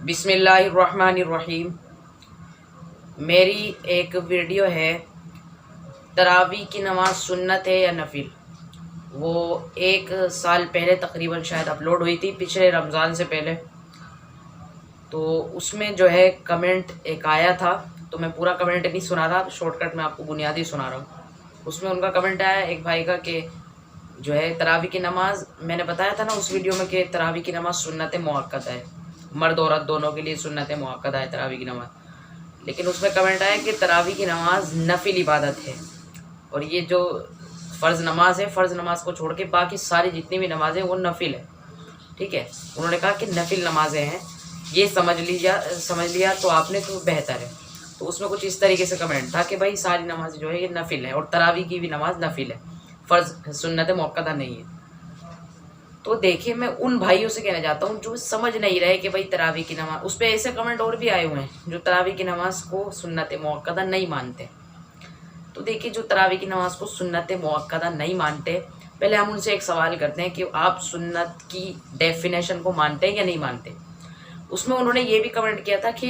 بسم اللہ الرحمن الرحیم۔ میری ایک ویڈیو ہے تراویح کی نماز سنت ہے یا نفل۔ وہ 1 سال پہلے تقریباً شاید اپلوڈ ہوئی تھی، پچھلے رمضان سے پہلے۔ تو اس میں جو ہے کمنٹ ایک آیا تھا، تو میں پورا کمنٹ نہیں سنا رہا، شارٹ کٹ میں آپ کو بنیادی سنا رہا ہوں۔ اس میں ان کا کمنٹ آیا ایک بھائی کا کہ جو ہے تراویح کی نماز، میں نے بتایا تھا نا اس ویڈیو میں کہ تراویح کی نماز سنت مؤکدہ ہے، مرد عورت دونوں کے لیے سنت مؤکدہ ہے تراویح کی نماز۔ لیکن اس میں کمنٹ آیا کہ تراویح کی نماز نفل عبادت ہے، اور یہ جو فرض نماز ہے، فرض نماز کو چھوڑ کے باقی ساری جتنی بھی نمازیں وہ نفل ہے، ٹھیک ہے۔ انہوں نے کہا کہ نفل نمازیں ہیں، یہ سمجھ لیا تو آپ نے تو بہتر ہے۔ تو اس میں کچھ اس طریقے سے کمنٹ تھا کہ بھائی ساری نماز جو ہے یہ نفل ہے، اور تراویح کی بھی نماز نفل ہے، فرض سنت مؤکدہ نہیں ہے۔ تو دیکھیں، میں ان بھائیوں سے کہنا چاہتا ہوں جو سمجھ نہیں رہے کہ بھائی تراویح کی نماز، اس پہ ایسے کمنٹ اور بھی آئے ہوئے ہیں جو تراویح کی نماز کو سنت مؤکدہ نہیں مانتے۔ تو دیکھیں، جو تراویح کی نماز کو سنت مؤکدہ نہیں مانتے، پہلے ہم ان سے ایک سوال کرتے ہیں کہ آپ سنت کی ڈیفینیشن کو مانتے ہیں یا نہیں مانتے۔ اس میں انہوں نے یہ بھی کمنٹ کیا تھا کہ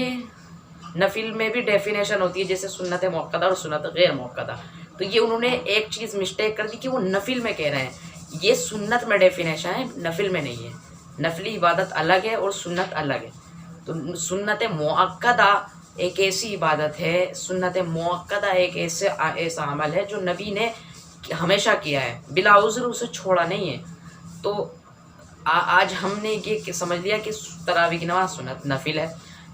نفل میں بھی ڈیفینیشن ہوتی ہے، جیسے سنت مؤکدہ اور سنت غیر مؤکدہ۔ تو یہ انہوں نے ایک چیز مسٹیک کر دی کہ وہ نفل میں کہہ رہے ہیں، یہ سنت میں ڈیفینیشن ہے، نفل میں نہیں ہے۔ نفلی عبادت الگ ہے اور سنت الگ ہے۔ تو سنت مؤکدہ ایک ایسی عبادت ہے، سنت مؤکدہ ایک ایسا عمل ہے جو نبی نے ہمیشہ کیا ہے، بلا عذر اسے چھوڑا نہیں ہے۔ تو آج ہم نے یہ سمجھ لیا کہ تراویح کی نماز سنت نفل ہے۔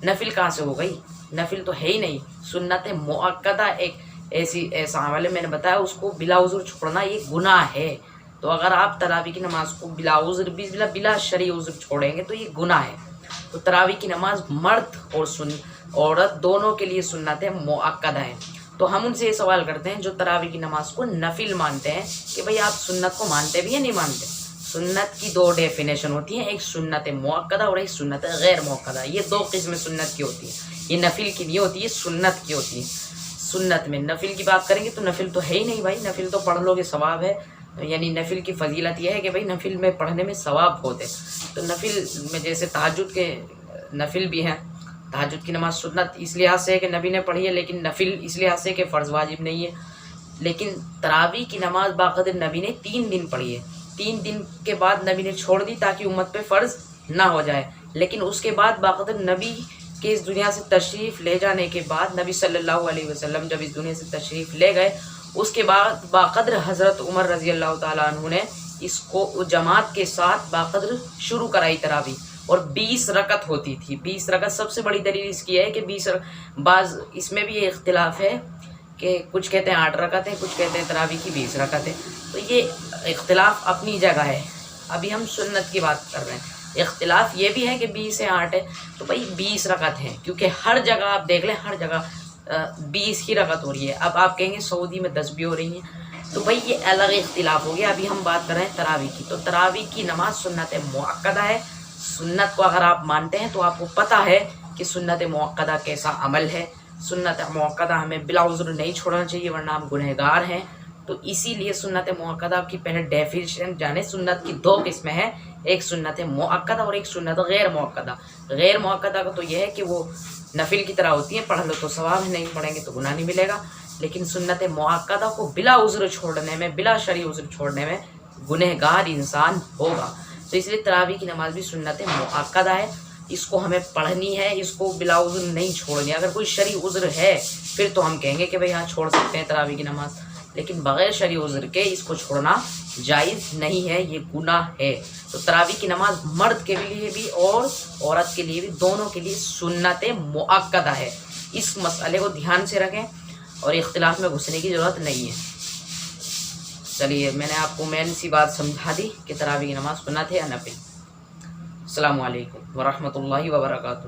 نفل کہاں سے ہو گئی؟ نفل تو ہے ہی نہیں۔ سنت مؤکدہ ایک ایسا عمل ہے، میں نے بتایا اس کو بلا عذر چھوڑنا یہ گناہ ہے۔ تو اگر آپ تراویح کی نماز کو بلا عذر بلا شرعی عذر چھوڑیں گے تو یہ گناہ ہے۔ تو تراویح کی نماز مرد اور عورت دونوں کے لیے سنت مؤکدہ ہے۔ تو ہم ان سے یہ سوال کرتے ہیں جو تراویح کی نماز کو نفل مانتے ہیں کہ بھئی آپ سنت کو مانتے بھی یا نہیں مانتے۔ سنت کی 2 ڈیفینیشن ہوتی ہیں، ایک سنت مؤکدہ اور ایک سنت غیر مؤکدہ۔ یہ 2 قسم سنت کی ہوتی ہے، یہ نفل کی نہیں ہوتی، یہ سنت کی ہوتی ہے۔ سنت میں نفل کی بات کریں گے تو نفل تو ہے ہی نہیں بھائی، نفل تو پڑھ لو گے ثواب ہے، یعنی نفل کی فضیلت یہ ہے کہ بھائی نفل میں پڑھنے میں ثواب ہوتے۔ تو نفل میں جیسے تہجد کے نفل بھی ہیں، تہجد کی نماز سنت اس لحاظ سے ہے کہ نبی نے پڑھی ہے، لیکن نفل اس لحاظ سے کہ فرض واجب نہیں ہے۔ لیکن تراویح کی نماز باقاعدہ نبی نے 3 دن پڑھی ہے، 3 دن کے بعد نبی نے چھوڑ دی تاکہ امت پہ فرض نہ ہو جائے۔ لیکن اس کے بعد باقاعدہ نبی کے اس دنیا سے تشریف لے جانے کے بعد، نبی صلی اللہ علیہ وسلم جب اس دنیا سے تشریف لے گئے، اس کے بعد باقدر حضرت عمر رضی اللہ تعالیٰ عنہ نے اس کو جماعت کے ساتھ باقدر شروع کرائی تراویح، اور 20 رکعت ہوتی تھی۔ 20 رکعت سب سے بڑی دلیل اس کی ہے کہ 20 بعض اس میں بھی یہ اختلاف ہے کہ کچھ کہتے ہیں 8 رکعتیں، کچھ کہتے ہیں تراویح کی 20 رکعتیں۔ تو یہ اختلاف اپنی جگہ ہے، ابھی ہم سنت کی بات کر رہے ہیں۔ اختلاف یہ بھی ہے کہ 20 سے 8 ہے، تو بھائی 20 رکعت ہیں، کیونکہ ہر جگہ آپ دیکھ لیں، ہر جگہ 20 ہی رکعت ہو رہی ہے۔ اب آپ کہیں گے سعودی میں 10 بھی ہو رہی ہیں، تو بھائی یہ الگ اختلاف ہو گیا۔ ابھی ہم بات کر رہے ہیں تراویح کی۔ تو تراویح کی نماز سنت مؤکدہ ہے۔ سنت کو اگر آپ مانتے ہیں تو آپ کو پتہ ہے کہ سنت مؤکدہ کیسا عمل ہے۔ سنت مؤکدہ ہمیں بلا عذر نہیں چھوڑنا چاہیے، ورنہ ہم گنہگار ہیں۔ تو اسی لیے سنت مؤکدہ کی پہلے ڈیفینیشن جانے۔ سنت کی 2 قسمیں ہیں، ایک سنت مؤکدہ اور ایک سنت غیر مؤکدہ۔ غیر مؤکدہ کا تو یہ ہے کہ وہ نفل کی طرح ہوتی ہیں، پڑھ لو تو ثواب ہے، نہیں پڑھیں گے تو گناہ نہیں ملے گا۔ لیکن سنت مؤکدہ کو بلا عذر چھوڑنے میں، بلا شرعی عذر چھوڑنے میں گنہگار انسان ہوگا۔ تو اس لیے تراویح کی نماز بھی سنت مؤکدہ ہے، اس کو ہمیں پڑھنی ہے، اس کو بلا عذر نہیں چھوڑنی۔ اگر کوئی شرعی عذر ہے پھر تو ہم کہیں گے کہ بھئی ہاں چھوڑ سکتے ہیں تراویح کی نماز، لیکن بغیر شرعی عذر کے اس کو چھوڑنا جائز نہیں ہے، یہ گناہ ہے۔ تو تراویح کی نماز مرد کے لیے بھی اور عورت کے لیے بھی، دونوں کے لیے سنت مؤکدہ ہے۔ اس مسئلے کو دھیان سے رکھیں اور اختلاف میں گھسنے کی ضرورت نہیں ہے۔ چلیے، میں نے آپ کو مین سی بات سمجھا دی کہ تراویح کی نماز سنت ہے یا نفل۔ السلام علیکم ورحمۃ اللہ وبرکاتہ۔